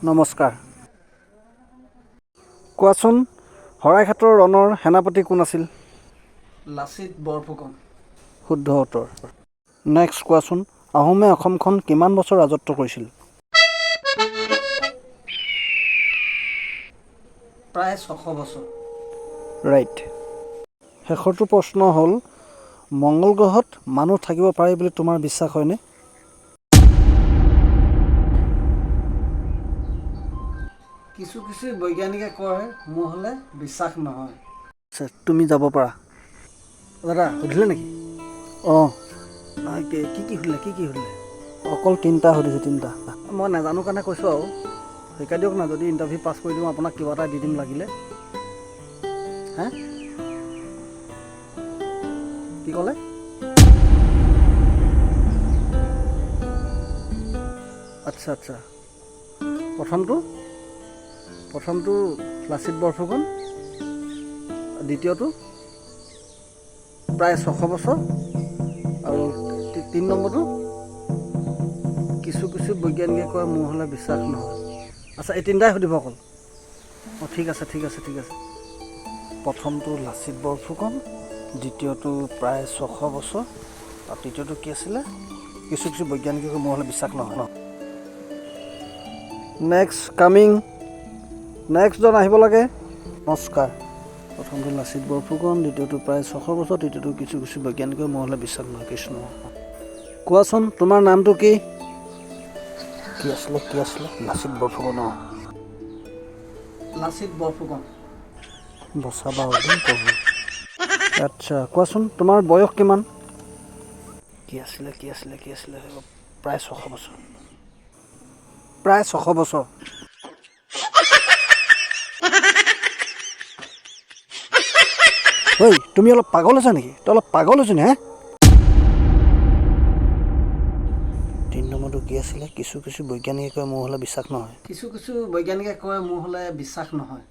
নমস্কাৰ। কোৱাচোন শৰাইঘাটৰ ৰণৰ সেনাপতি কোন আছিল? লাচিত বৰফুকন। শুদ্ধ উত্তৰ। নেক্সট কোৱাচোন আহোমে অসমখন কিমান বছৰ ৰাজত্ব কৰিছিল? প্ৰায় 600 বছৰ। ৰাইট। শেষৰটো প্ৰশ্ন হ'ল মংগল গ্ৰহত মানুহ থাকিব পাৰে বুলি তোমাৰ বিশ্বাস হয়নে? কিছু বৈজ্ঞানিকে কয় মোৰ হ'লে বিশ্বাস নহয়। আচ্ছা তুমি যাব পাৰা। দাদা সুধিলে নেকি? অঁ নহয় কি সুধিলে? অকল তিনিটা সুধিছে, তিনিটা। মই নাজানো কাৰণে কৈছোঁ আৰু শিকাই দিয়ক না, যদি ইণ্টাৰভিউ পাছ কৰি দিওঁ আপোনাক কিবা এটা দি দিম লাগিলে। হে কি ক'লে? আচ্ছা প্ৰথমটো লাচিত বৰফুকন, দ্বিতীয়টো প্ৰায় 600 বছৰ, আৰু 3 নম্বৰটো কিছু বৈজ্ঞানিকে কয় মোৰ হ'লে বিশ্বাস নহয়। আচ্ছা এই তিনিটাই সুধিব অকল? অঁ ঠিক আছে। প্ৰথমটো লাচিত বৰফুকন, দ্বিতীয়টো প্ৰায় 600 বছৰ, আৰু তৃতীয়টো কি আছিলে কিছু বৈজ্ঞানিকে কয় মোৰ হ'লে বিশ্বাস নহয় ন। নেক্সটজন আহিব লাগে। নমস্কাৰ। প্ৰথমটো লাচিত বৰফুকন, দ্বিতীয়টো প্ৰায় 600 বছৰ, তৃতীয়টো কিছু বৈজ্ঞানিকে মোৰ হ'লে বিশ্বাস নহয়। কৃষ্ণ। কোৱাচোন তোমাৰ নামটো কি? কি আছিলে? লাচিত বৰফুকন। লাচিত বৰফুকন। বচাবা দেই প্ৰভু। আচ্ছা কোৱাচোন তোমাৰ বয়স কিমান? কি আছিলে? প্ৰায় 600 বছৰ। প্ৰায় 600 বছৰ। ঐ তুমি অলপ পাগল হৈছা নেকি? হে? 3 নম্বৰটো কি আছিলে? কিছু বৈজ্ঞানিকে কয় মোৰ হ'লে বিশ্বাস নহয়। কিছু বৈজ্ঞানিকে কয় মোৰ হ'লে বিশ্বাস নহয়।